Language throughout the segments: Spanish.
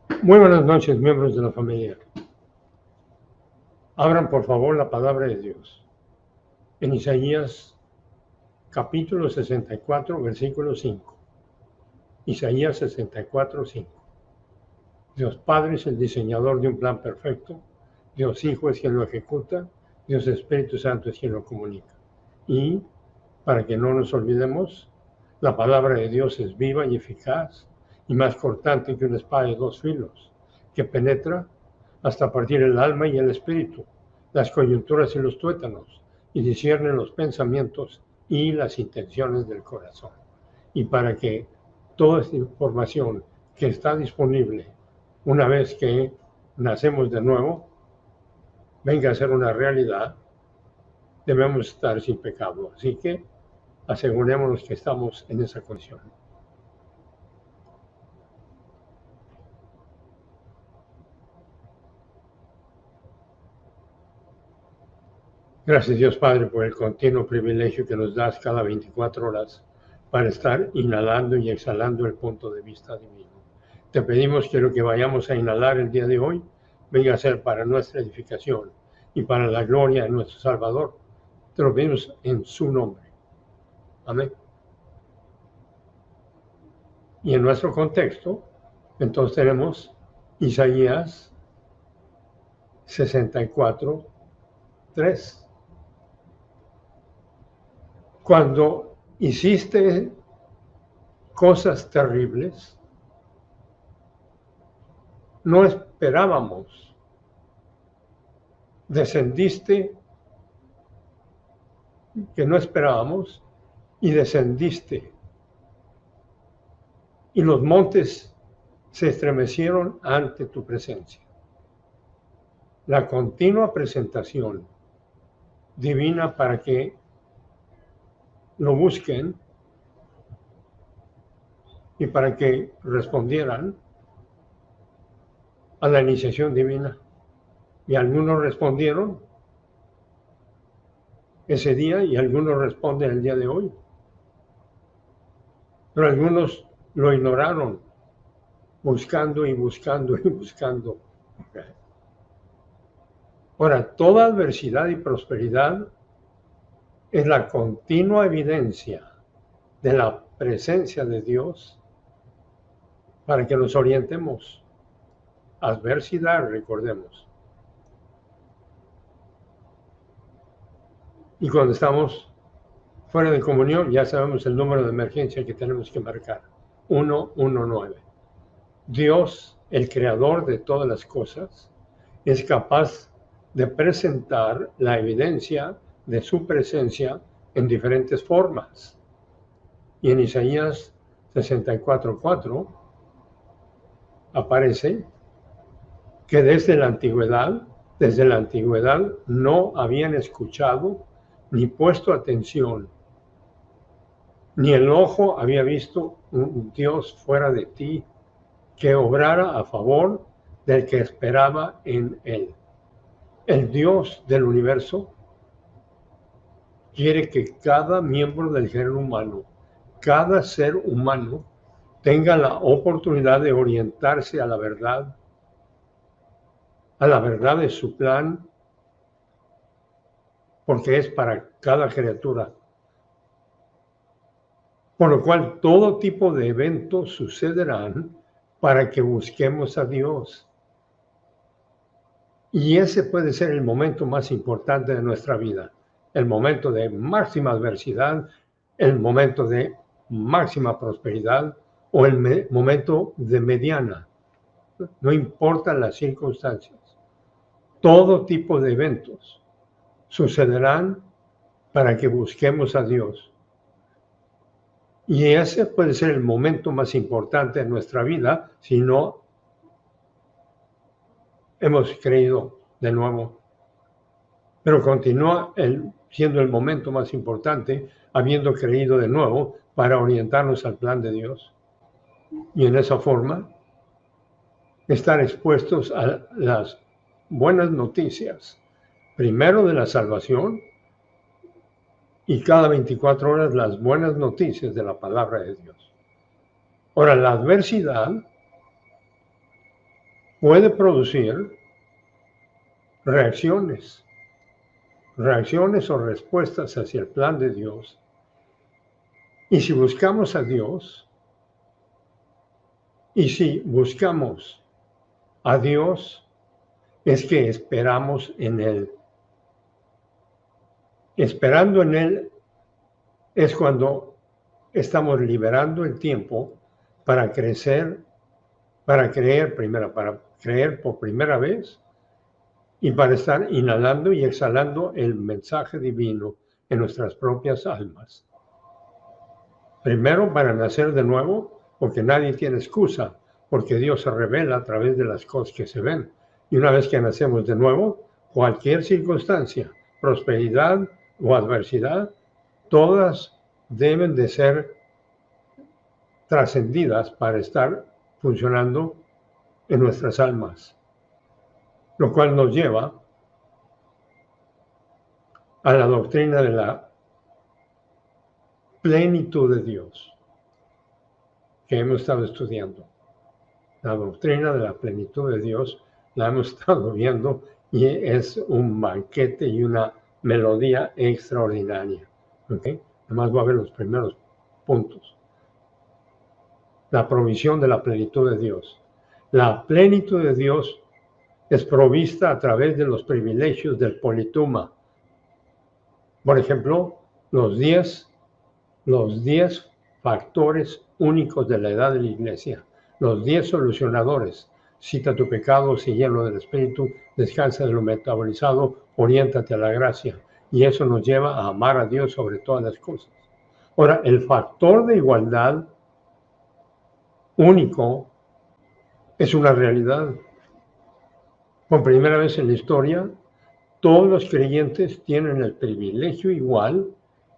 Muy buenas noches, miembros de la familia. Abran por favor la palabra de Dios en Isaías capítulo 64, versículo 5. Isaías 64, 5. Dios Padre es el diseñador de un plan perfecto. Dios Hijo es quien lo ejecuta. Dios Espíritu Santo es quien lo comunica. Y, para que no nos olvidemos, la palabra de Dios es viva y eficaz y más cortante que una espada de dos filos, que penetra hasta partir el alma y el espíritu, las coyunturas y los tuétanos, y discierne los pensamientos y las intenciones del corazón. Y para que toda esta información que está disponible una vez que nacemos de nuevo venga a ser una realidad, debemos estar sin pecado. Así que asegurémonos que estamos en esa condición. Gracias Dios Padre por el continuo privilegio que nos das cada 24 horas para estar inhalando y exhalando el punto de vista divino. Te pedimos que lo que vayamos a inhalar el día de hoy venga a ser para nuestra edificación y para la gloria de nuestro Salvador. Te lo pedimos en su nombre. Amén. Y en nuestro contexto, entonces tenemos Isaías 64, 3. Cuando hiciste cosas terribles, no esperábamos. Descendiste, que no esperábamos, y descendiste. Y los montes se estremecieron ante tu presencia. La continua presentación divina para que lo busquen y para que respondieran a la iniciación divina. Y algunos respondieron ese día y algunos responden el día de hoy. Pero algunos lo ignoraron, buscando y buscando y buscando. Ahora, toda adversidad y prosperidad es la continua evidencia de la presencia de Dios para que nos orientemos. Adversidad, recordemos. Y cuando estamos fuera de comunión, ya sabemos el número de emergencia que tenemos que marcar. 119. Dios, el creador de todas las cosas, es capaz de presentar la evidencia de su presencia en diferentes formas. Y en Isaías 64:4 aparece que desde la antigüedad no habían escuchado ni puesto atención, ni el ojo había visto un Dios fuera de ti que obrara a favor del que esperaba en él. El Dios del universo quiere que cada miembro del género humano, cada ser humano, tenga la oportunidad de orientarse a la verdad de su plan, porque es para cada criatura. Por lo cual todo tipo de eventos sucederán para que busquemos a Dios. Y ese puede ser el momento más importante de nuestra vida, el momento de máxima adversidad, el momento de máxima prosperidad o el momento de mediana. No importan las circunstancias. Todo tipo de eventos sucederán para que busquemos a Dios. Y ese puede ser el momento más importante de nuestra vida si no hemos creído de nuevo. Pero continúa siendo el momento más importante, habiendo creído de nuevo, para orientarnos al plan de Dios. Y en esa forma, estar expuestos a las buenas noticias, primero de la salvación, y cada 24 horas las buenas noticias de la palabra de Dios. Ahora, la adversidad puede producir reacciones o respuestas hacia el plan de Dios. Y si buscamos a Dios, es que esperamos en Él. Esperando en Él es cuando estamos liberando el tiempo para crecer, para creer por primera vez y para estar inhalando y exhalando el mensaje divino en nuestras propias almas. Primero, para nacer de nuevo, porque nadie tiene excusa, porque Dios se revela a través de las cosas que se ven. Y una vez que nacemos de nuevo, cualquier circunstancia, prosperidad o adversidad, todas deben de ser trascendidas para estar funcionando en nuestras almas. Lo cual nos lleva a la doctrina de la plenitud de Dios, que hemos estado estudiando. La doctrina de la plenitud de Dios la hemos estado viendo y es un banquete y una melodía extraordinaria. ¿Okay? Además voy a ver los primeros puntos. La provisión de la plenitud de Dios. La plenitud de Dios es provista a través de los privilegios del polituma. Por ejemplo, los 10 factores únicos de la edad de la iglesia, los 10 solucionadores. Cita tu pecado, sé lleno del Espíritu, descansa de lo metabolizado, oriéntate a la gracia. Y eso nos lleva a amar a Dios sobre todas las cosas. Ahora, el factor de igualdad único es una realidad. Por primera vez en la historia, todos los creyentes tienen el privilegio igual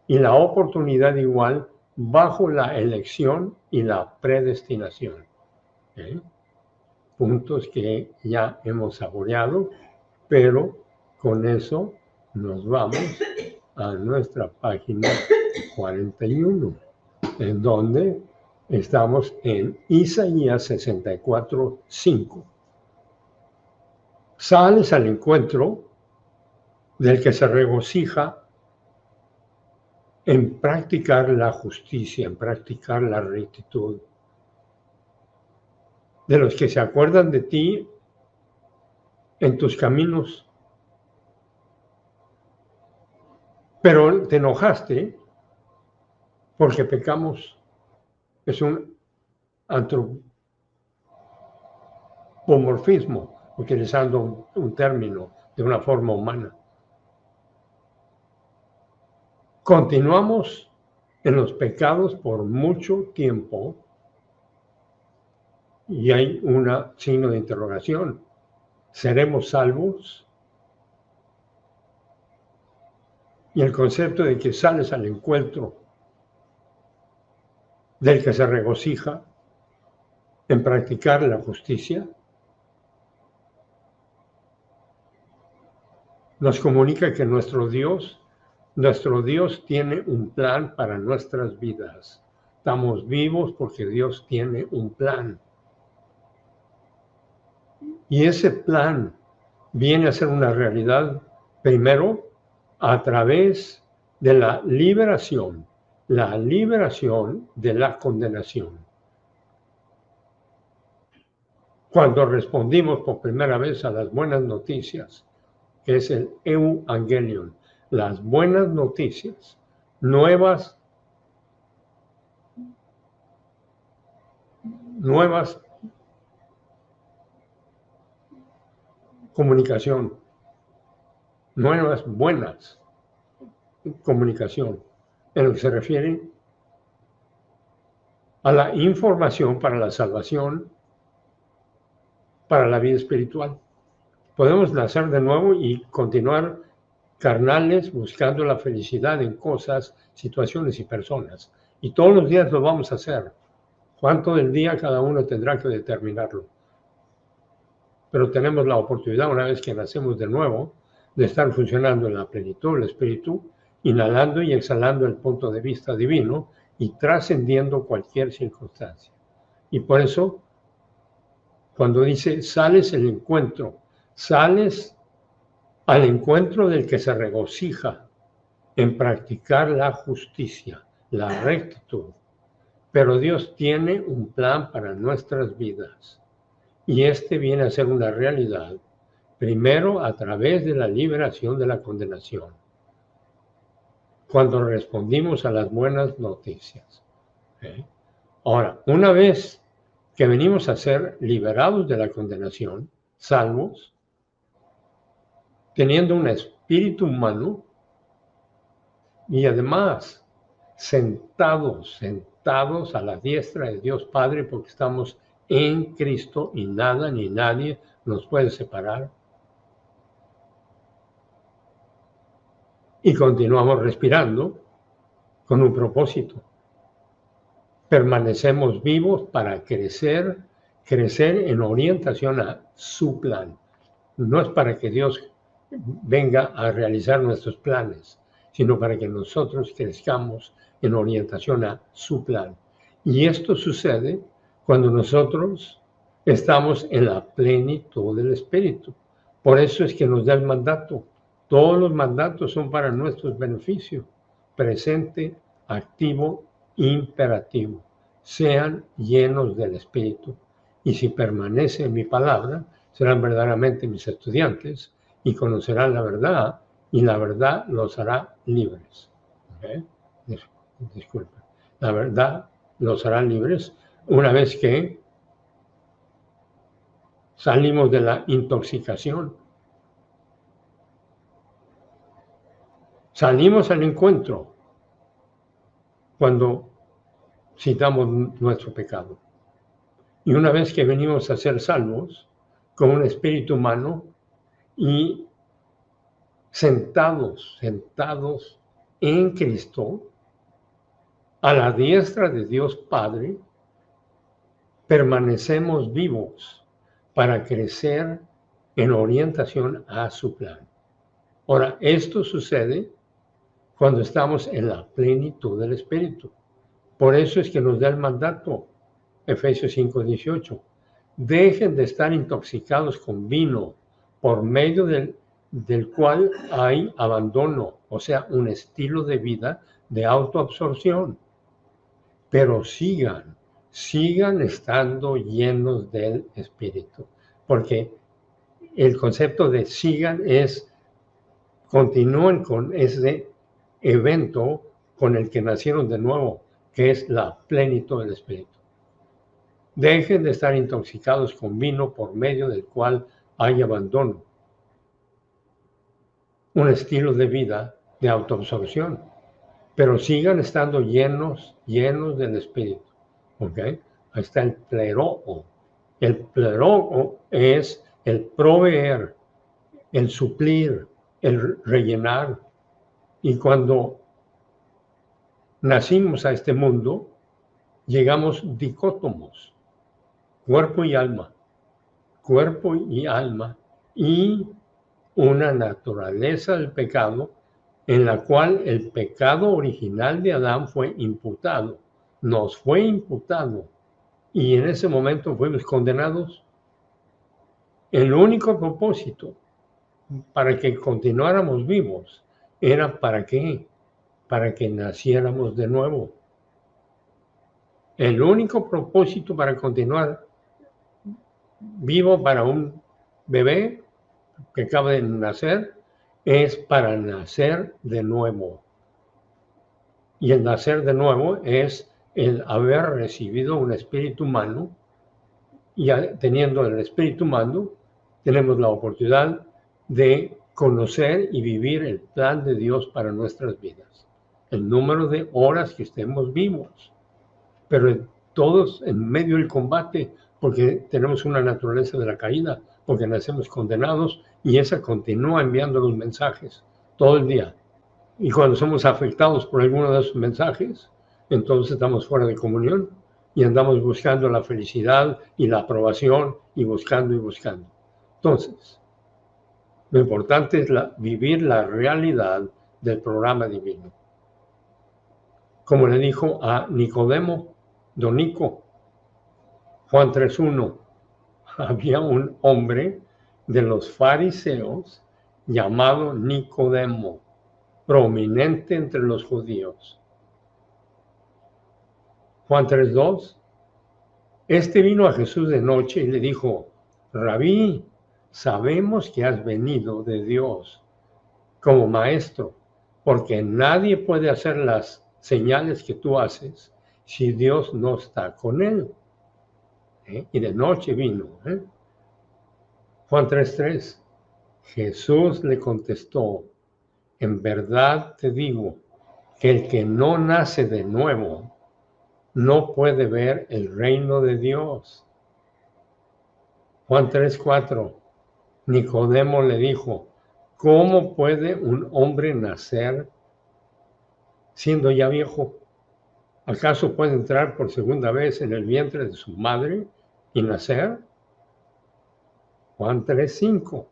y la oportunidad igual bajo la elección y la predestinación. Puntos que ya hemos saboreado, pero con eso nos vamos a nuestra página 41, en donde estamos en Isaías 64:5. Sales al encuentro del que se regocija en practicar la justicia, en practicar la rectitud. De los que se acuerdan de ti en tus caminos. Pero te enojaste porque pecamos. Es un antropomorfismo, utilizando un término de una forma humana. Continuamos en los pecados por mucho tiempo y hay un signo de interrogación. ¿Seremos salvos? Y el concepto de que sales al encuentro del que se regocija en practicar la justicia, nos comunica que nuestro Dios tiene un plan para nuestras vidas. Estamos vivos porque Dios tiene un plan. Y ese plan viene a ser una realidad, primero, a través de la liberación de la condenación. Cuando respondimos por primera vez a las buenas noticias, que es el Evangelion, las buenas noticias, nuevas comunicación, nuevas buenas comunicación, en lo que se refiere a la información para la salvación, para la vida espiritual. Podemos nacer de nuevo y continuar carnales buscando la felicidad en cosas, situaciones y personas. Y todos los días lo vamos a hacer. ¿Cuánto del día cada uno tendrá que determinarlo? Pero tenemos la oportunidad, una vez que nacemos de nuevo, de estar funcionando en la plenitud del Espíritu, inhalando y exhalando el punto de vista divino y trascendiendo cualquier circunstancia. Y por eso Cuando dice, sales al encuentro, sales al encuentro del que se regocija en practicar la justicia, la rectitud. Pero Dios tiene un plan para nuestras vidas y este viene a ser una realidad, primero a través de la liberación de la condenación, cuando respondimos a las buenas noticias. Ahora, una vez que venimos a ser liberados de la condenación, salvos, teniendo un espíritu humano y además sentados a la diestra de Dios Padre, porque estamos en Cristo y nada ni nadie nos puede separar. Y continuamos respirando con un propósito. Permanecemos vivos para crecer en orientación a su plan. No es para que Dios venga a realizar nuestros planes, sino para que nosotros crezcamos en orientación a su plan. Y esto sucede cuando nosotros estamos en la plenitud del Espíritu. Por eso es que nos da el mandato. Todos los mandatos son para nuestros beneficios. Presente, activo, imperativo. Sean llenos del Espíritu. Y si permanece en mi palabra, serán verdaderamente mis estudiantes y conocerán la verdad, y la verdad los hará libres. Disculpen. La verdad los hará libres una vez que salimos de la intoxicación. Salimos al encuentro cuando citamos nuestro pecado. Y una vez que venimos a ser salvos con un espíritu humano y sentados en Cristo, a la diestra de Dios Padre, permanecemos vivos para crecer en orientación a su plan. Ahora, esto sucede cuando estamos en la plenitud del Espíritu. Por eso es que nos da el mandato, Efesios 5:18. Dejen de estar intoxicados con vino, por medio del cual hay abandono, o sea, un estilo de vida de autoabsorción. Pero sigan estando llenos del Espíritu, porque el concepto de sigan es, continúen con ese evento con el que nacieron de nuevo, que es la plenitud del Espíritu. Dejen de estar intoxicados con vino por medio del cual hay abandono, un estilo de vida de autoabsorción, pero sigan estando llenos del Espíritu. ¿Ok? Ahí está el pleroo. El pleroo es el proveer, el suplir, el rellenar. Y cuando nacimos a este mundo, llegamos dicótomos, cuerpo y alma, y una naturaleza del pecado en la cual el pecado original de Adán fue imputado, nos fue imputado, y en ese momento fuimos condenados. El único propósito para que continuáramos vivos era ¿para qué? Para que naciéramos de nuevo. El único propósito para continuar vivo para un bebé que acaba de nacer es para nacer de nuevo. Y el nacer de nuevo es el haber recibido un espíritu humano, y teniendo el espíritu humano tenemos la oportunidad de conocer y vivir el plan de Dios para nuestras vidas, el número de horas que estemos vivos, pero todos en medio del combate, porque tenemos una naturaleza de la caída, porque nacemos condenados, y esa continúa enviando los mensajes todo el día. Y cuando somos afectados por alguno de esos mensajes, entonces estamos fuera de comunión y andamos buscando la felicidad y la aprobación y buscando. Entonces, lo importante es vivir la realidad del programa divino. Como le dijo a Nicodemo, don Nico, Juan 3:1, había un hombre de los fariseos llamado Nicodemo, prominente entre los judíos. Juan 3:2. Este vino a Jesús de noche y le dijo: Rabí, sabemos que has venido de Dios como maestro, porque nadie puede hacer las señales que tú haces si Dios no está con él. Y de noche vino. Juan 3:3. Jesús le contestó: en verdad te digo que el que no nace de nuevo no puede ver el reino de Dios. Juan 3:4. Nicodemo le dijo: ¿cómo puede un hombre nacer siendo ya viejo? ¿Acaso puede entrar por segunda vez en el vientre de su madre y nacer? Juan 3:5.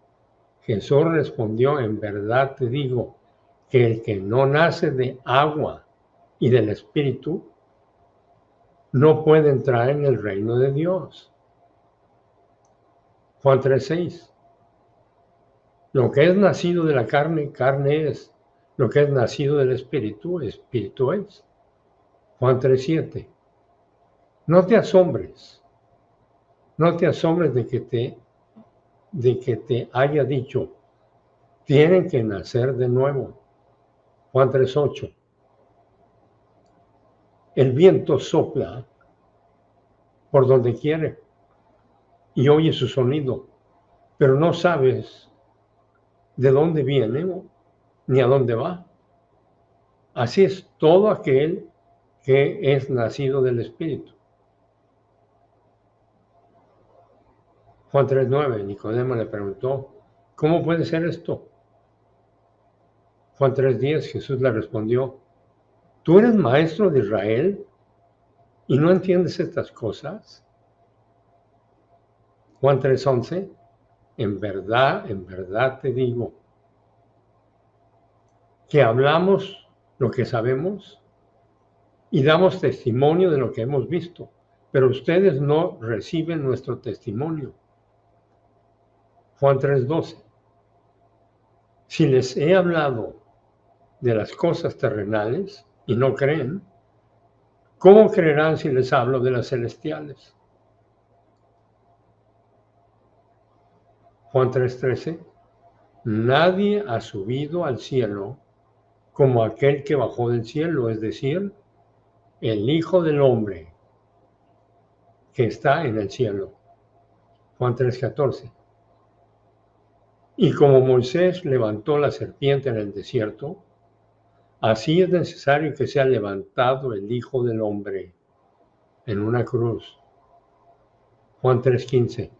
Jesús respondió: en verdad te digo que el que no nace de agua y del Espíritu no puede entrar en el reino de Dios. Juan 3:6. Lo que es nacido de la carne, carne es. Lo que es nacido del Espíritu, Espíritu es. Juan 3:7. No te asombres de que te haya dicho: tienen que nacer de nuevo. Juan 3:8. El viento sopla por donde quiere y oye su sonido, pero no sabes de dónde viene ni a dónde va. Así es todo aquel que es nacido del Espíritu. Juan 3:9. Nicodemo le preguntó: ¿cómo puede ser esto? Juan 3:10. Jesús le respondió: ¿tú eres maestro de Israel y no entiendes estas cosas? Juan 3:11. En verdad te digo que hablamos lo que sabemos y damos testimonio de lo que hemos visto, pero ustedes no reciben nuestro testimonio. Juan 3:12. Si les he hablado de las cosas terrenales y no creen, ¿cómo creerán si les hablo de las celestiales? Juan 3:13. Nadie ha subido al cielo como aquel que bajó del cielo, es decir, el Hijo del Hombre que está en el cielo. Juan 3:14. Y como Moisés levantó la serpiente en el desierto, así es necesario que sea levantado el Hijo del Hombre en una cruz. Juan 3:15.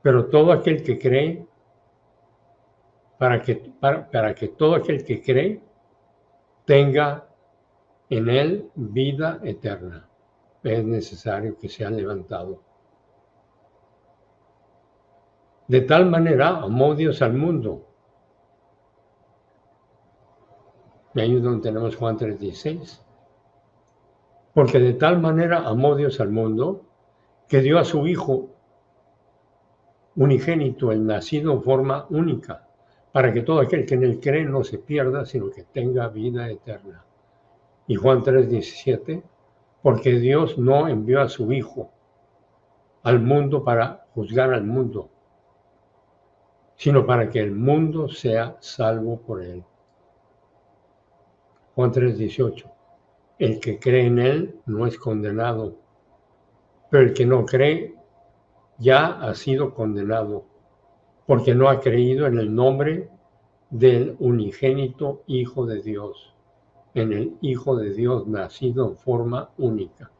Pero todo aquel que cree, para que todo aquel que cree tenga en él vida eterna, es necesario que sea levantado. De tal manera amó Dios al mundo. Y ahí es donde tenemos Juan 3:16. Porque de tal manera amó Dios al mundo que dio a su Hijo unigénito, el nacido en forma única, para que todo aquel que en él cree no se pierda, sino que tenga vida eterna. Y Juan 3:17, porque Dios no envió a su Hijo al mundo para juzgar al mundo, sino para que el mundo sea salvo por él. Juan 3:18, el que cree en él no es condenado, pero el que no cree ya ha sido condenado, porque no ha creído en el nombre del unigénito Hijo de Dios, en el Hijo de Dios nacido en forma única.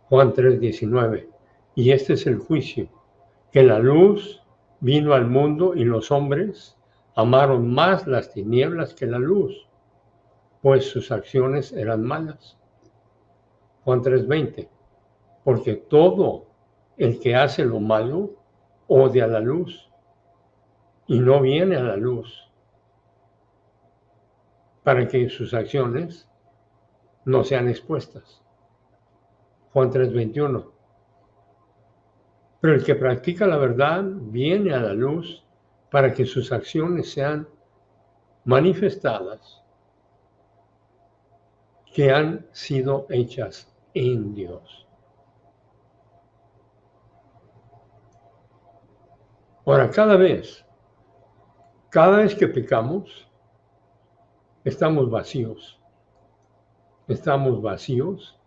Juan 3:19, y este es el juicio, que la luz vino al mundo y los hombres amaron más las tinieblas que la luz, pues sus acciones eran malas. Juan 3:20, porque todo el que hace lo malo odia la luz y no viene a la luz, para que sus acciones no sean expuestas. Juan 3:21, Pero el que practica la verdad viene a la luz para que sus acciones sean manifestadas, que han sido hechas en Dios. Ahora, cada vez que pecamos, estamos vacíos. Estamos vacíos.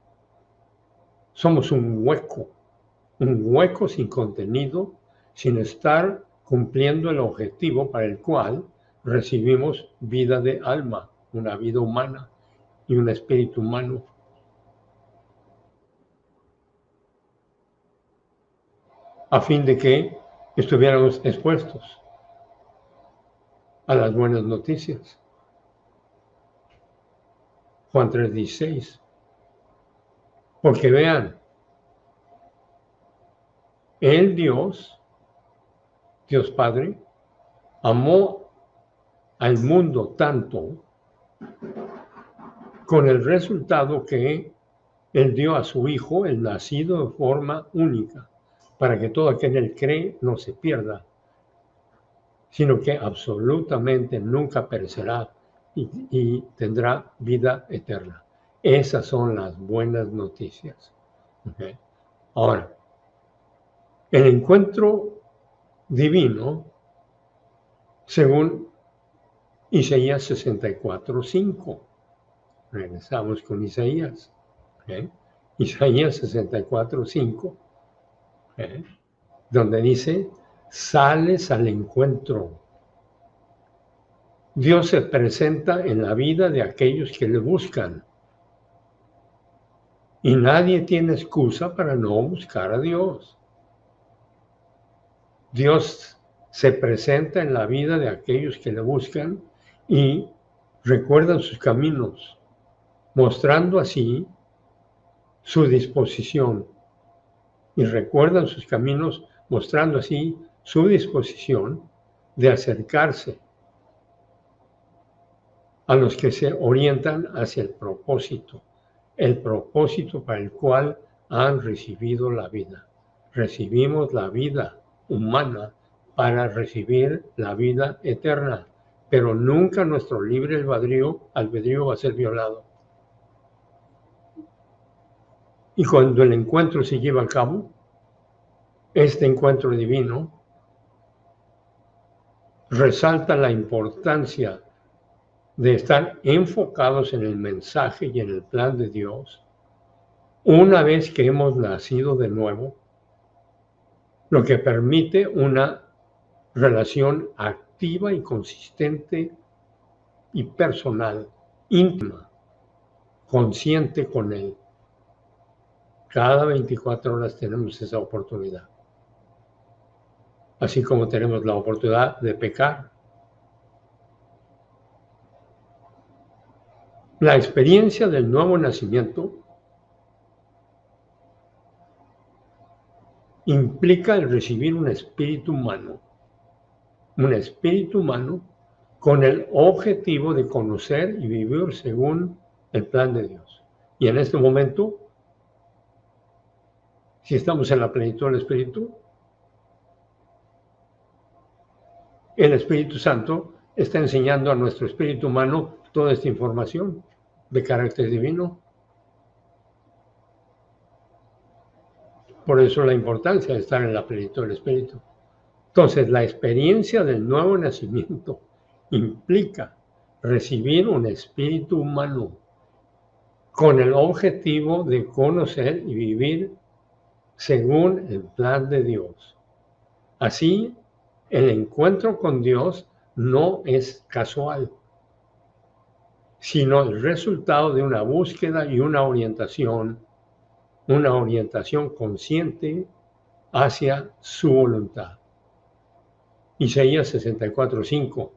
Somos un hueco sin contenido, sin estar cumpliendo el objetivo para el cual recibimos vida de alma, una vida humana y un espíritu humano. A fin de que estuviéramos expuestos a las buenas noticias. Juan 3:16. Porque vean, el Dios Padre, amó al mundo tanto con el resultado que Él dio a su Hijo, el nacido de forma única, para que todo aquel que en Él cree no se pierda, sino que absolutamente nunca perecerá y tendrá vida eterna. Esas son las buenas noticias. ¿Okay? Ahora, el encuentro divino, según Isaías 64:5. Regresamos con Isaías. ¿Okay? Isaías 64:5, donde dice, sales al encuentro. Dios se presenta en la vida de aquellos que le buscan. Y nadie tiene excusa para no buscar a Dios. Dios se presenta en la vida de aquellos que le buscan y recuerdan sus caminos, mostrando así su disposición. Y recuerdan sus caminos, mostrando así su disposición de acercarse a los que se orientan hacia el propósito para el cual han recibido la vida. Recibimos la vida humana para recibir la vida eterna, pero nunca nuestro libre albedrío va a ser violado. Y cuando el encuentro se lleva a cabo, este encuentro divino resalta la importancia de estar enfocados en el mensaje y en el plan de Dios. Una vez que hemos nacido de nuevo, lo que permite una relación activa y consistente y personal, íntima, consciente con Él. Cada 24 horas tenemos esa oportunidad. Así como tenemos la oportunidad de pecar. La experiencia del nuevo nacimiento implica el recibir un espíritu humano con el objetivo de conocer y vivir según el plan de Dios. Y en este momento, si estamos en la plenitud del Espíritu, el Espíritu Santo está enseñando a nuestro espíritu humano toda esta información de carácter divino. Por eso la importancia de estar en la plenitud del Espíritu. Entonces, la experiencia del nuevo nacimiento implica recibir un espíritu humano con el objetivo de conocer y vivir según el plan de Dios. Así, el encuentro con Dios no es casual, sino el resultado de una búsqueda y una orientación consciente hacia su voluntad. Isaías 64:5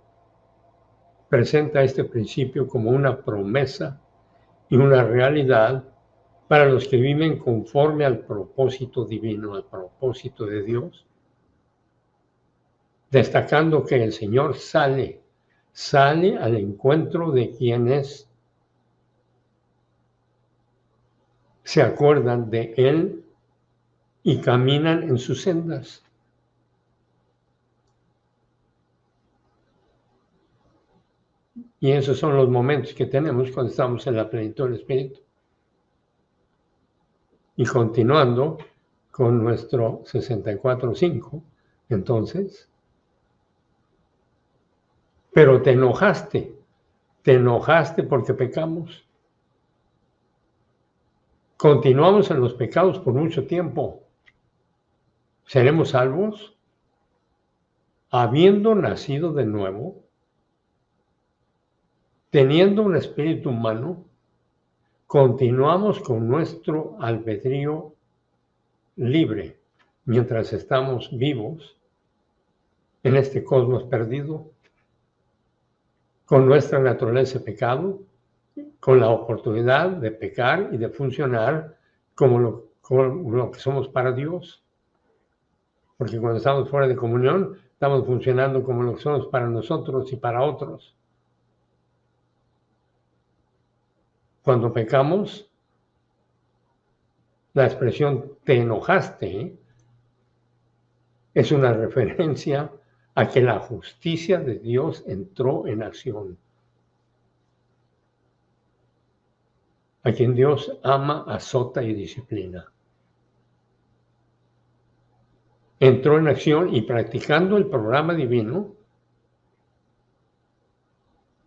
presenta este principio como una promesa y una realidad para los que viven conforme al propósito divino, al propósito de Dios, destacando que el Señor sale al encuentro de quienes se acuerdan de Él y caminan en sus sendas. Y esos son los momentos que tenemos cuando estamos en la plenitud del Espíritu. Y continuando con nuestro 64.5, entonces, pero te enojaste porque pecamos. Continuamos en los pecados por mucho tiempo. ¿Seremos salvos? Habiendo nacido de nuevo, teniendo un espíritu humano, continuamos con nuestro albedrío libre mientras estamos vivos en este cosmos perdido, con nuestra naturaleza de pecado, con la oportunidad de pecar y de funcionar como lo que somos para Dios. Porque cuando estamos fuera de comunión, estamos funcionando como lo que somos para nosotros y para otros. Cuando pecamos, la expresión te enojaste es una referencia a que la justicia de Dios entró en acción. A quien Dios ama, azota y disciplina. Entró en acción y practicando el programa divino,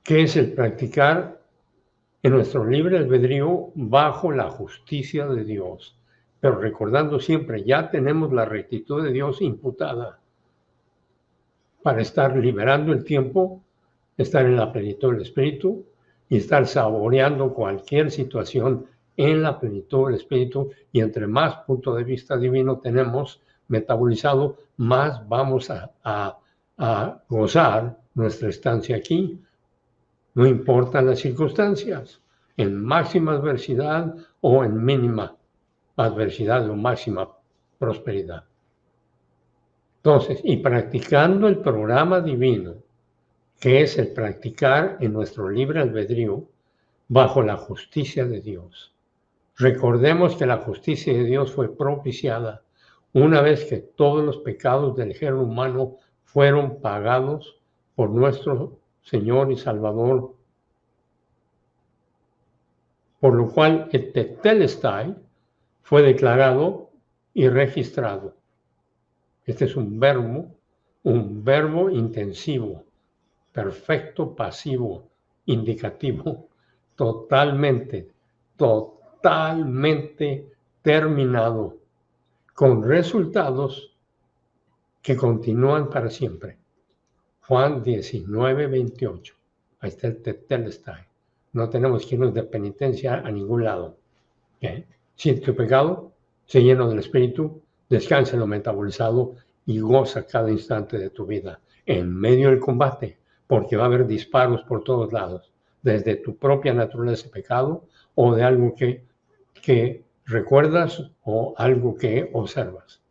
que es el practicar en nuestro libre albedrío bajo la justicia de Dios. Pero recordando siempre, ya tenemos la rectitud de Dios imputada para estar liberando el tiempo, estar en la plenitud del Espíritu y estar saboreando cualquier situación en la plenitud del Espíritu. Y entre más punto de vista divino tenemos metabolizado, más vamos a gozar nuestra estancia aquí. No importan las circunstancias, en máxima adversidad o en mínima adversidad o máxima prosperidad. Entonces, y practicando el programa divino, que es el practicar en nuestro libre albedrío bajo la justicia de Dios. Recordemos que la justicia de Dios fue propiciada una vez que todos los pecados del género humano fueron pagados por nuestro Señor y Salvador, por lo cual el tetelestai fue declarado y registrado. Este es un verbo intensivo, perfecto, pasivo, indicativo, totalmente terminado, con resultados que continúan para siempre. Juan 19:28. Ahí está el tetelestai. No tenemos que irnos de penitencia a ningún lado. Siente tu pecado, se llena del Espíritu, descansa en lo metabolizado y goza cada instante de tu vida en medio del combate, porque va a haber disparos por todos lados, desde tu propia naturaleza de pecado o de algo que recuerdas o algo que observas.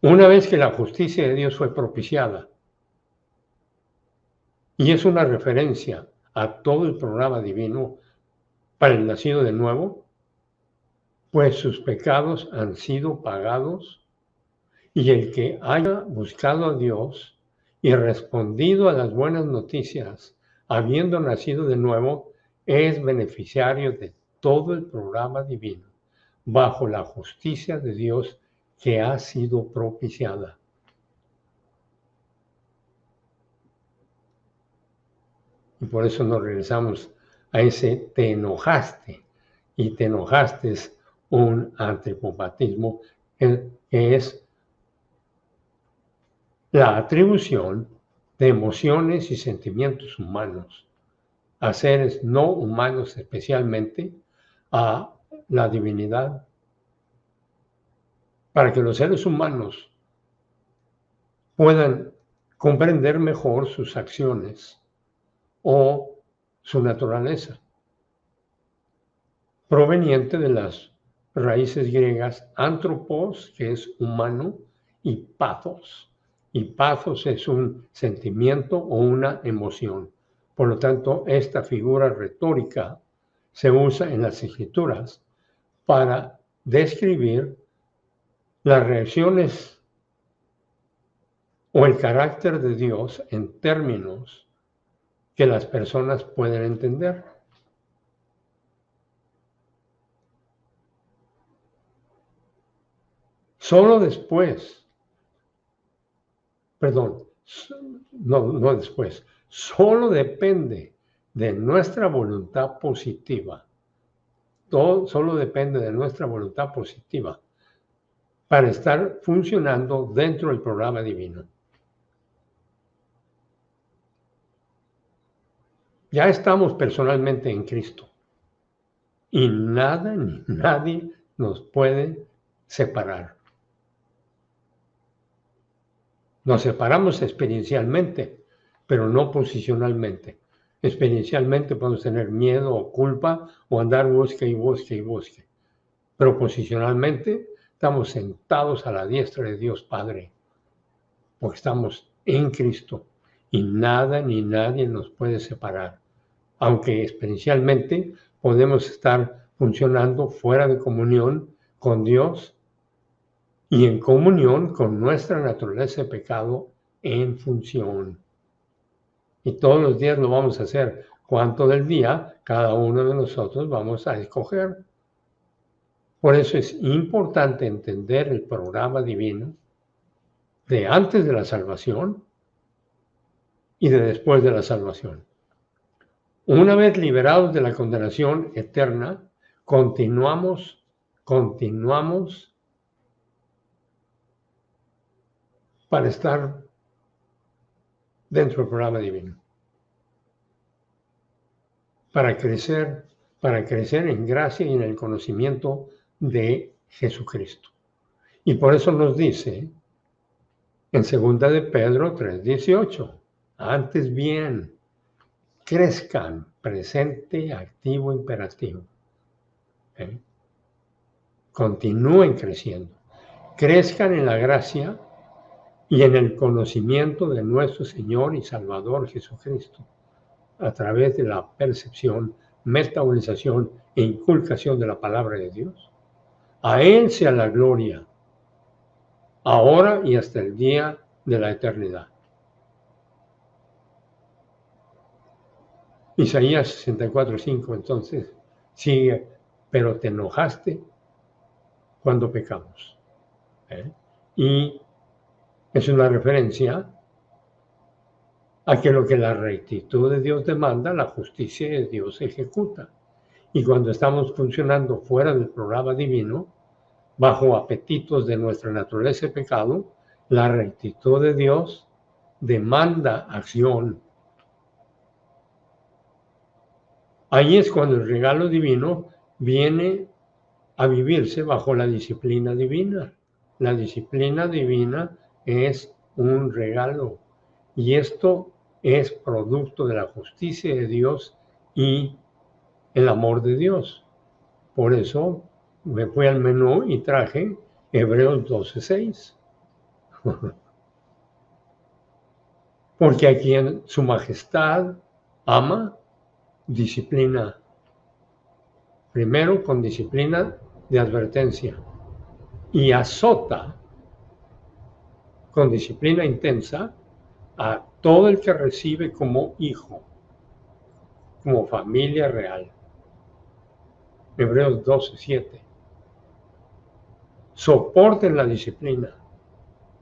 Una vez que la justicia de Dios fue propiciada, y es una referencia a todo el programa divino para el nacido de nuevo, pues sus pecados han sido pagados, y el que haya buscado a Dios y respondido a las buenas noticias, habiendo nacido de nuevo, es beneficiario de todo el programa divino, bajo la justicia de Dios que ha sido propiciada. Y por eso nos regresamos a ese te enojaste. Y te enojaste es un antropopatismo, que es la atribución de emociones y sentimientos humanos a seres no humanos, especialmente a la divinidad, para que los seres humanos puedan comprender mejor sus acciones o su naturaleza, proveniente de las raíces griegas antropos, que es humano, y pathos. Y pathos es un sentimiento o una emoción. Por lo tanto, esta figura retórica se usa en las escrituras para describir las reacciones o el carácter de Dios en términos que las personas pueden entender. Solo después, perdón, no después, solo depende de nuestra voluntad positiva. Todo solo depende de nuestra voluntad positiva para estar funcionando dentro del programa divino. Ya estamos personalmente en Cristo y nada ni nadie nos puede separar. Nos separamos experiencialmente, pero no posicionalmente. Experiencialmente podemos tener miedo o culpa o andar busque y busque y busque. Pero posicionalmente estamos sentados a la diestra de Dios Padre, porque estamos en Cristo y nada ni nadie nos puede separar. Aunque experiencialmente podemos estar funcionando fuera de comunión con Dios y en comunión con nuestra naturaleza de pecado en función. Y todos los días lo vamos a hacer. ¿Cuánto del día cada uno de nosotros vamos a escoger? Por eso es importante entender el programa divino de antes de la salvación y de después de la salvación. Una vez liberados de la condenación eterna, continuamos para estar dentro del programa divino. Para crecer en gracia y en el conocimiento de Jesucristo. Y por eso nos dice en 2 de Pedro 3:18, antes bien, crezcan, presente, activo, imperativo. Continúen creciendo. Crezcan en la gracia y en el conocimiento de nuestro Señor y Salvador Jesucristo, a través de la percepción, metabolización e inculcación de la palabra de Dios. A Él sea la gloria, ahora y hasta el día de la eternidad. Isaías 64:5 entonces sigue, pero te enojaste cuando pecamos. Y es una referencia a que lo que la rectitud de Dios demanda, la justicia de Dios ejecuta. Y cuando estamos funcionando fuera del programa divino, bajo apetitos de nuestra naturaleza de pecado, la rectitud de Dios demanda acción. Ahí es cuando el regalo divino viene a vivirse bajo la disciplina divina. La disciplina divina es un regalo y esto es producto de la justicia de Dios y el amor de Dios. Por eso me fui al menú y traje Hebreos 12:6. Porque a quien su majestad ama, disciplina. Primero con disciplina de advertencia y azota con disciplina intensa a todo el que recibe como hijo, como familia real. Hebreos 12:7. Soporten la disciplina.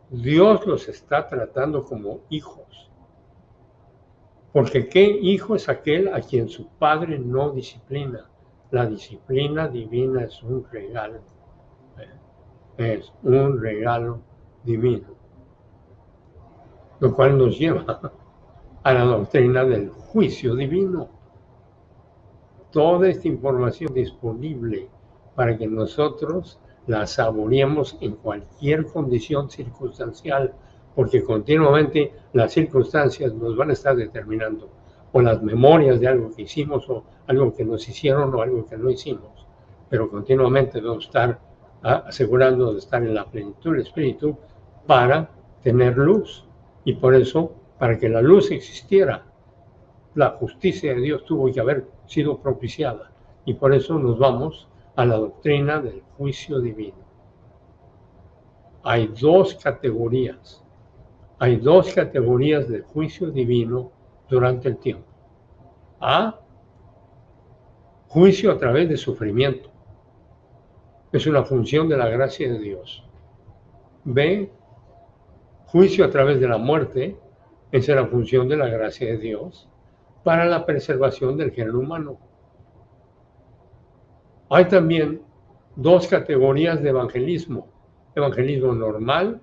Dios los está tratando como hijos. Porque ¿qué hijo es aquel a quien su padre no disciplina? La disciplina divina es un regalo. Es un regalo divino. Lo cual nos lleva a la doctrina del juicio divino. Toda esta información disponible para que nosotros la saboreemos en cualquier condición circunstancial, porque continuamente las circunstancias nos van a estar determinando, o las memorias de algo que hicimos, o algo que nos hicieron, o algo que no hicimos, pero continuamente debemos estar asegurando de estar en la plenitud del Espíritu para tener luz, y por eso, para que la luz existiera, la justicia de Dios tuvo que haber sido propiciada, y por eso nos vamos a la doctrina del juicio divino. hay dos categorías. Hay dos categorías de juicio divino durante el tiempo. A, juicio a través de sufrimiento. Es una función de la gracia de Dios. B, juicio a través de la muerte. Es la función de la gracia de Dios para la preservación del género humano. Hay también dos categorías de evangelismo. Evangelismo normal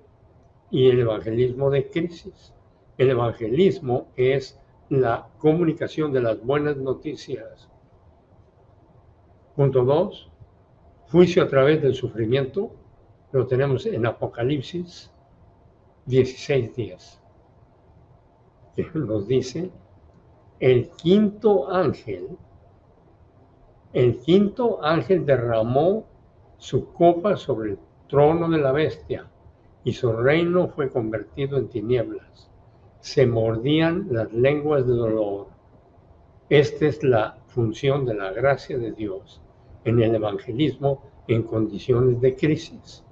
y el evangelismo de crisis. El evangelismo es la comunicación de las buenas noticias. Punto 2. Juicio a través del sufrimiento. Lo tenemos en Apocalipsis 16:10, que nos dice: el quinto ángel derramó su copa sobre el trono de la bestia, y su reino fue convertido en tinieblas. Se mordían las lenguas de dolor. Esta es la función de la gracia de Dios en el evangelismo en condiciones de crisis.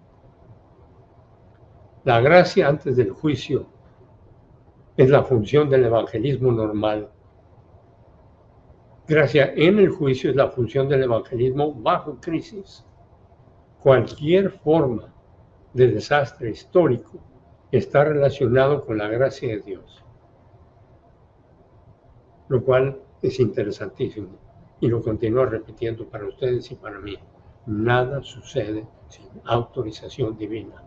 La gracia antes del juicio es la función del evangelismo normal. Gracia en el juicio es la función del evangelismo bajo crisis. Cualquier forma de desastre histórico está relacionado con la gracia de Dios, lo cual es interesantísimo, y lo continúo repitiendo para ustedes y para mí. Nada sucede sin autorización divina.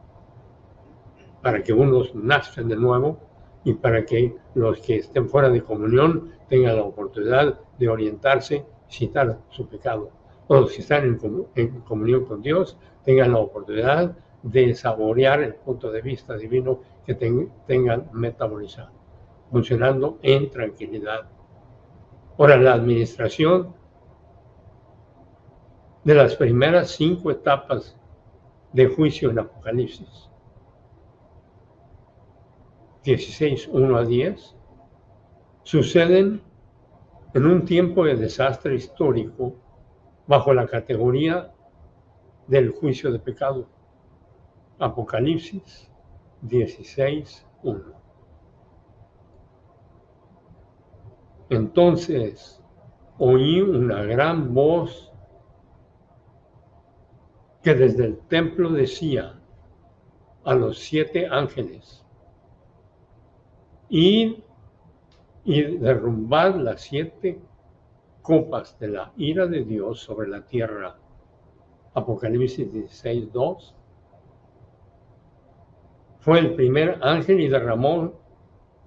Para que unos nazcan de nuevo y para que los que estén fuera de comunión tengan la oportunidad de orientarse, citar su pecado. O los que están en comunión con Dios tengan la oportunidad de saborear el punto de vista divino que tengan metabolizado, funcionando en tranquilidad. Ahora, la administración de las primeras 5 etapas de juicio en Apocalipsis 16:1-10 suceden en un tiempo de desastre histórico bajo la categoría del juicio de pecado. Apocalipsis 16:1. Entonces oí una gran voz que desde el templo decía a los 7 ángeles: id y derrumbad las 7 copas de la ira de Dios sobre la tierra. Apocalipsis 16:2. Fue el primer ángel y derramó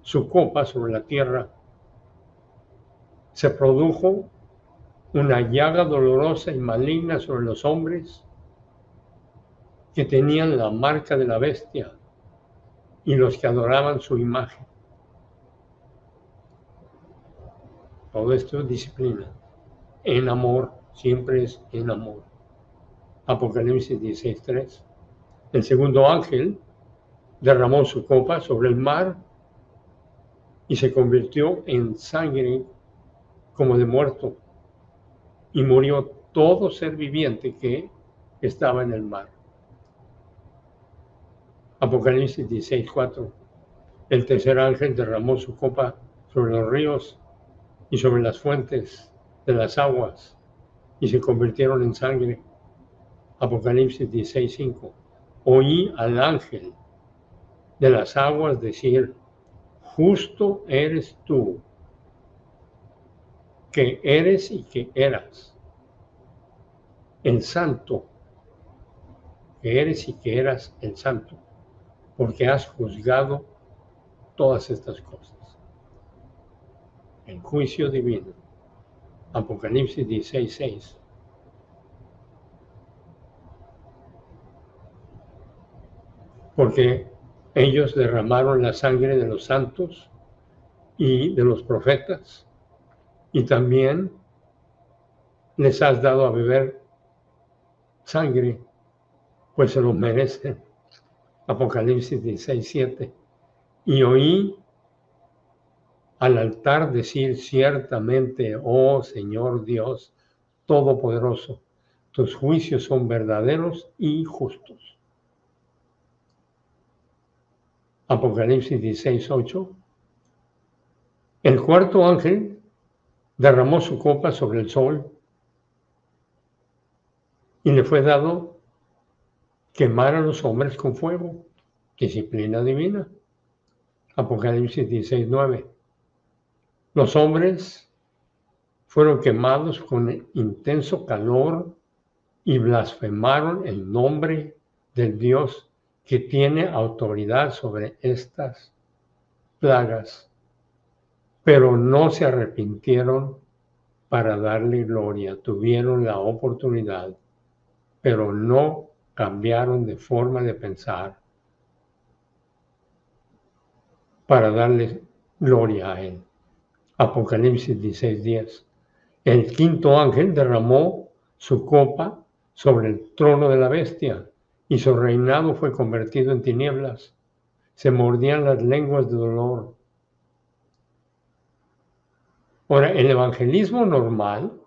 su copa sobre la tierra. Se produjo una llaga dolorosa y maligna sobre los hombres que tenían la marca de la bestia y los que adoraban su imagen. Todo esto es disciplina. En amor, siempre es en amor. Apocalipsis 16:3. El segundo ángel derramó su copa sobre el mar y se convirtió en sangre como de muerto, y murió todo ser viviente que estaba en el mar. Apocalipsis 16:4. El tercer ángel derramó su copa sobre los ríos y sobre las fuentes de las aguas, y se convirtieron en sangre. Apocalipsis 16:5. Oí al ángel de las aguas decir: justo eres tú, que eres y que eras, el santo, que eres y que eras el santo, porque has juzgado todas estas cosas. El juicio divino. Apocalipsis 16:6. Porque ellos derramaron la sangre de los santos y de los profetas, y también les has dado a beber sangre, pues se lo merecen. Apocalipsis 16:7. Y oí al altar decir: ciertamente, oh Señor Dios Todopoderoso, tus juicios son verdaderos y justos. Apocalipsis 16:8. El cuarto ángel derramó su copa sobre el sol y le fue dado quemar a los hombres con fuego, disciplina divina. Apocalipsis 16:9. Los hombres fueron quemados con intenso calor y blasfemaron el nombre del Dios que tiene autoridad sobre estas plagas, pero no se arrepintieron para darle gloria. Tuvieron la oportunidad, pero no cambiaron de forma de pensar para darle gloria a Él. Apocalipsis 16:10. El quinto ángel derramó su copa sobre el trono de la bestia y su reinado fue convertido en tinieblas. Se mordían las lenguas de dolor. Ahora, el evangelismo normal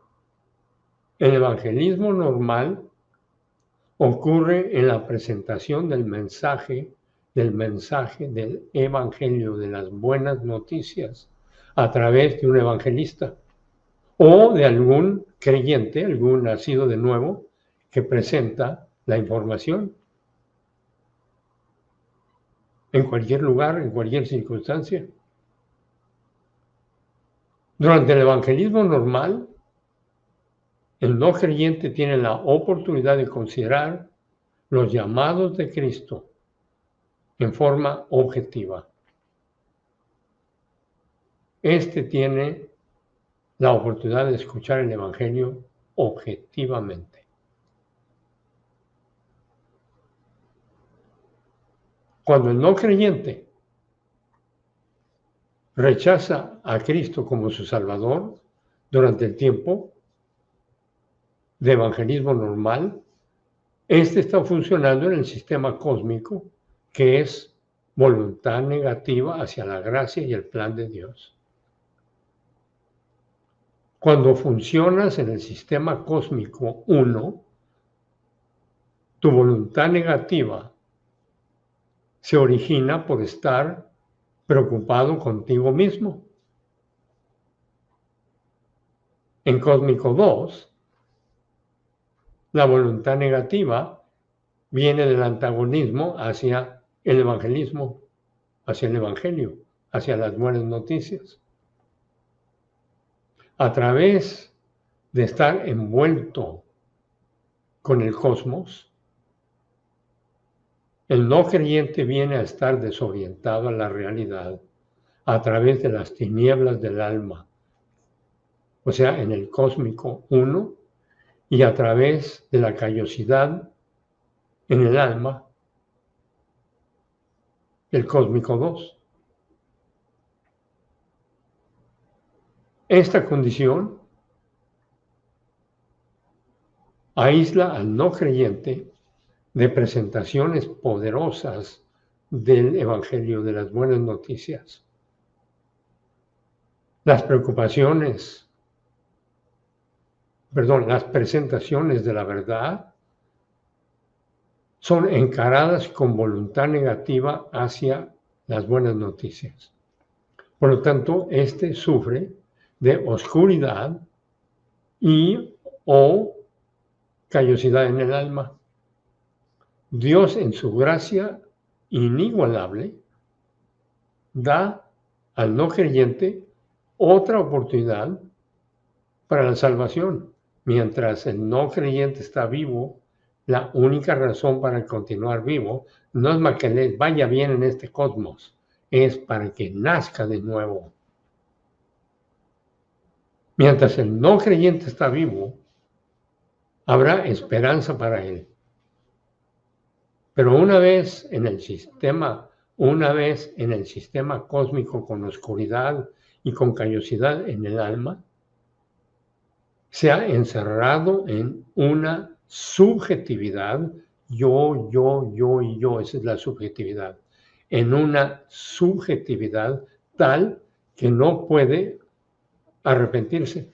ocurre en la presentación del mensaje del evangelio, de las buenas noticias, a través de un evangelista o de algún creyente, algún nacido de nuevo, que presenta la información en cualquier lugar, en cualquier circunstancia. Durante el evangelismo normal, el no creyente tiene la oportunidad de considerar los llamados de Cristo en forma objetiva. Este tiene la oportunidad de escuchar el evangelio objetivamente. Cuando el no creyente rechaza a Cristo como su Salvador durante el tiempo de evangelismo normal, este está funcionando en el sistema cósmico, que es voluntad negativa hacia la gracia y el plan de Dios. Cuando funcionas en el sistema cósmico 1, tu voluntad negativa se origina por estar preocupado contigo mismo. En cósmico 2, la voluntad negativa viene del antagonismo hacia el evangelismo, hacia el evangelio, hacia las buenas noticias. A través de estar envuelto con el cosmos, el no creyente viene a estar desorientado a la realidad a través de las tinieblas del alma, o sea, en el cósmico 1, y a través de la callosidad en el alma, el cósmico 2. Esta condición aísla al no creyente de presentaciones poderosas del Evangelio, de las buenas noticias. Las presentaciones de la verdad son encaradas con voluntad negativa hacia las buenas noticias. Por lo tanto, este sufre de oscuridad y o callosidad en el alma. Dios, en su gracia inigualable, da al no creyente otra oportunidad para la salvación. Mientras el no creyente está vivo, la única razón para continuar vivo no es para que le vaya bien en este cosmos, es para que nazca de nuevo. Mientras el no creyente está vivo, habrá esperanza para él. Pero una vez en el sistema cósmico con oscuridad y con callosidad en el alma, se ha encerrado en una subjetividad, yo y yo, esa es la subjetividad, en una subjetividad tal que no puede arrepentirse,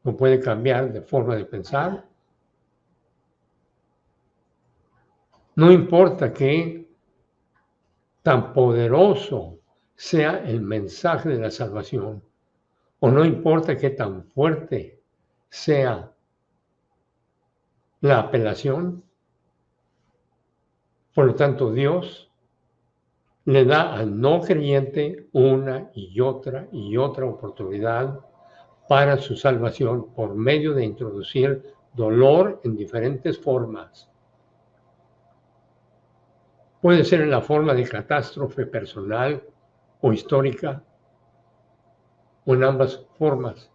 no puede cambiar de forma de pensar. No importa qué tan poderoso sea el mensaje de la salvación, o no importa qué tan fuerte sea la apelación, por lo tanto Dios le da al no creyente una y otra oportunidad para su salvación por medio de introducir dolor en diferentes formas. Puede ser en la forma de catástrofe personal o histórica, o en ambas formas.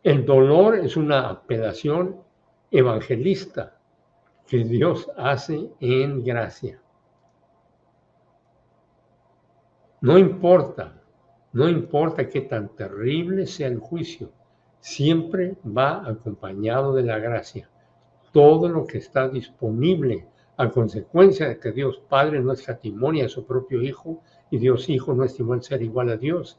El dolor es una apelación evangelista que Dios hace en gracia. No importa qué tan terrible sea el juicio, siempre va acompañado de la gracia. Todo lo que está disponible a consecuencia de que Dios Padre no escatimó a su propio Hijo y Dios Hijo no estimó el ser igual a Dios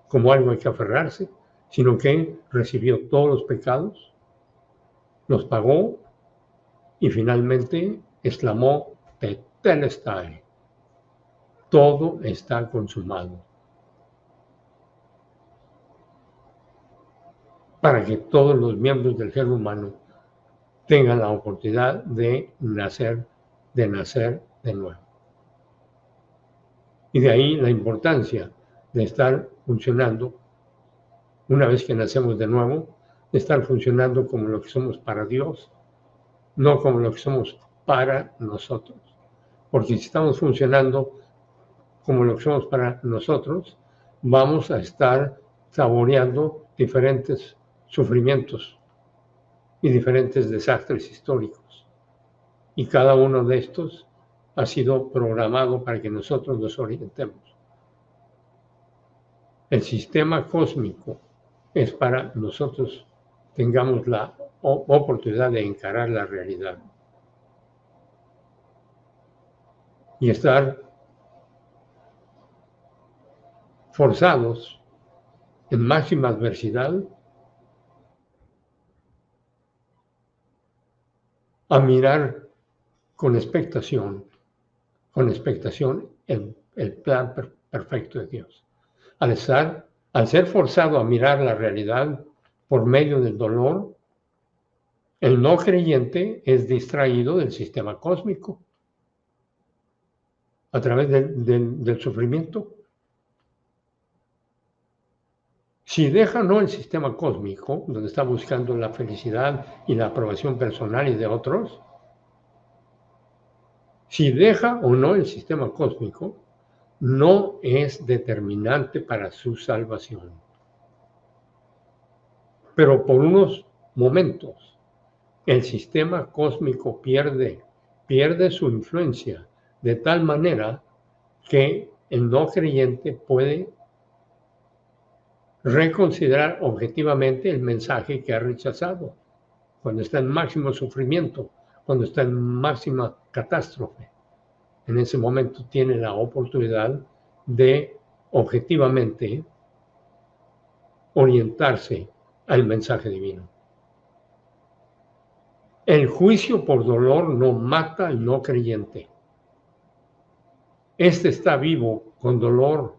como algo hay que aferrarse, sino que recibió todos los pecados, los pagó y finalmente exclamó Tetelestai, todo está consumado, para que todos los miembros del género humano tengan la oportunidad de nacer de nuevo. Y de ahí la importancia de estar funcionando, una vez que nacemos de nuevo, de estar funcionando como lo que somos para Dios, no como lo que somos para nosotros. Porque si estamos funcionando como lo que somos para nosotros, vamos a estar saboreando diferentes sufrimientos y diferentes desastres históricos. Y cada uno de estos ha sido programado para que nosotros nos orientemos. El sistema cósmico es para nosotros tengamos la oportunidad de encarar la realidad y estar forzados en máxima adversidad a mirar con expectación el plan perfecto de Dios. Al ser forzado a mirar la realidad por medio del dolor, el no creyente es distraído del sistema cósmico a través del sufrimiento. Si deja no el sistema cósmico, donde está buscando la felicidad y la aprobación personal y de otros, si deja o no el sistema cósmico, no es determinante para su salvación. Pero por unos momentos, el sistema cósmico pierde su influencia de tal manera que el no creyente puede reconsiderar objetivamente el mensaje que ha rechazado, cuando está en máximo sufrimiento, cuando está en máxima catástrofe. En ese momento tiene la oportunidad de objetivamente orientarse al mensaje divino. El juicio por dolor no mata al no creyente. Este está vivo con dolor.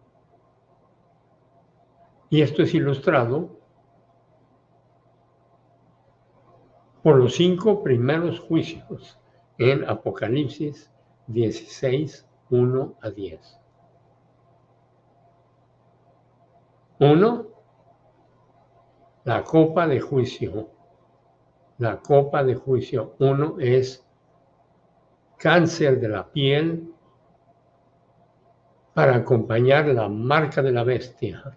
Y esto es ilustrado por los 5 primeros juicios en Apocalipsis 16, 1 a 10. 1. La copa de juicio. La copa de juicio 1 es cáncer de la piel para acompañar la marca de la bestia.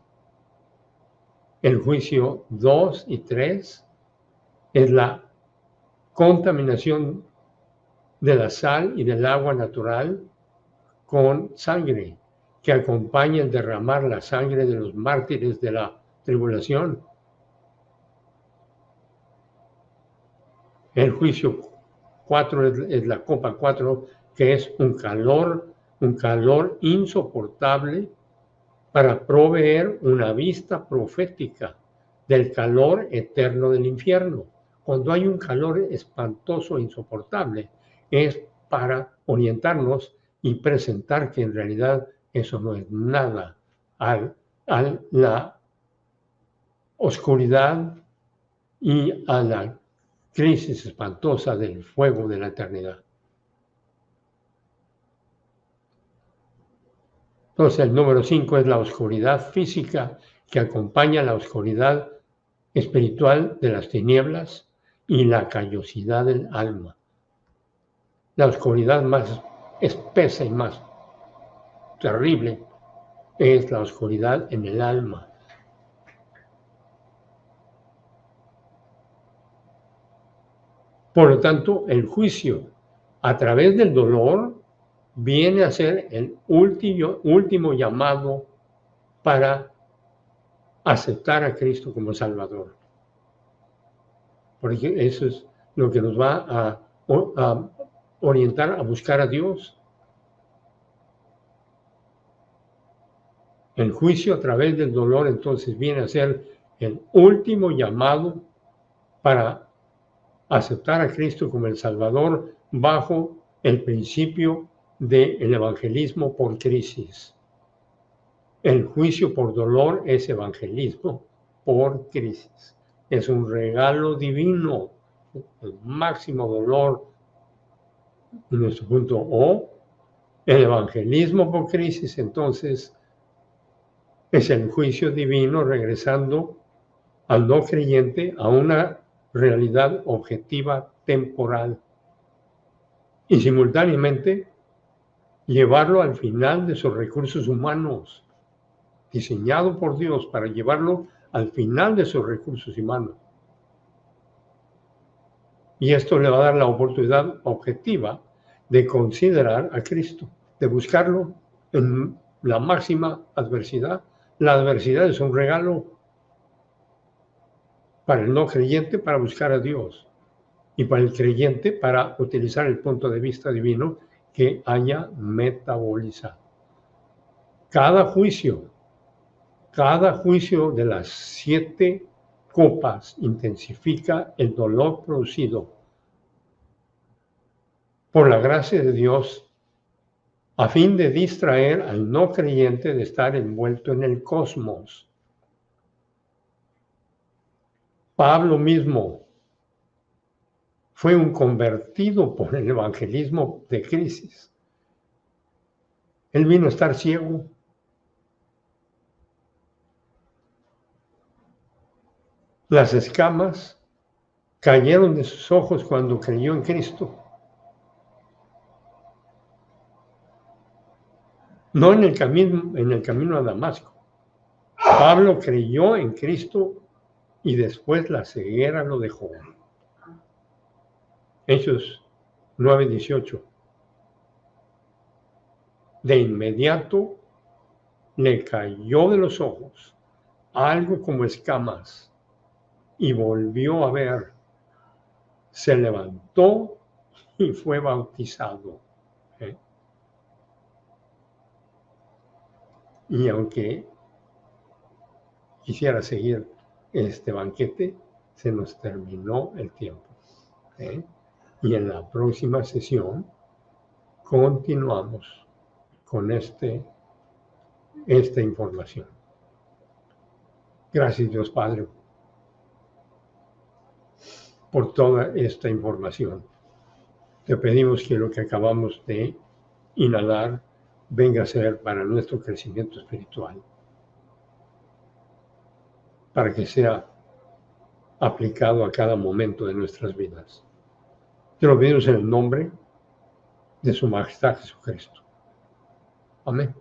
El juicio 2 y 3 es la contaminación de la sal y del agua natural con sangre, que acompaña el derramar la sangre de los mártires de la tribulación. El juicio 4 es la copa 4, que es un calor insoportable para proveer una vista profética del calor eterno del infierno. Cuando hay un calor espantoso e insoportable, es para orientarnos y presentar que en realidad eso no es nada a la oscuridad y a la crisis espantosa del fuego de la eternidad. Entonces, el número 5 es la oscuridad física que acompaña la oscuridad espiritual de las tinieblas y la callosidad del alma. La oscuridad más espesa y más terrible es la oscuridad en el alma. Por lo tanto, el juicio a través del dolor viene a ser el último llamado para aceptar a Cristo como Salvador. Porque eso es lo que nos va a orientar a buscar a Dios. El juicio a través del dolor entonces viene a ser el último llamado para aceptar a Cristo como el Salvador bajo el principio del evangelismo por crisis. El juicio por dolor es evangelismo por crisis. Es un regalo divino, el máximo dolor en nuestro punto O. El evangelismo por crisis, entonces, es el juicio divino regresando al no creyente a una realidad objetiva temporal y simultáneamente llevarlo al final de sus recursos humanos, diseñado por Dios para llevarlo al final de sus recursos humanos. Y esto le va a dar la oportunidad objetiva de considerar a Cristo, de buscarlo en la máxima adversidad. La adversidad es un regalo para el no creyente para buscar a Dios y para el creyente para utilizar el punto de vista divino que haya metabolizado. Cada juicio de las 7 copas intensifica el dolor producido por la gracia de Dios a fin de distraer al no creyente de estar envuelto en el cosmos. Pablo mismo fue un convertido por el evangelismo de crisis. Él vino a estar ciego. Las escamas cayeron de sus ojos cuando creyó en Cristo. No en el camino a Damasco. Pablo creyó en Cristo y después la ceguera lo dejó. Hechos 9:18. De inmediato le cayó de los ojos algo como escamas y volvió a ver. Se levantó y fue bautizado. Y aunque quisiera seguir este banquete, se nos terminó el tiempo. Y en la próxima sesión continuamos con esta información. Gracias, Dios Padre, por toda esta información. Te pedimos que lo que acabamos de inhalar venga a ser para nuestro crecimiento espiritual, para que sea aplicado a cada momento de nuestras vidas. Te lo pedimos en el nombre de su Majestad Jesucristo. Amén.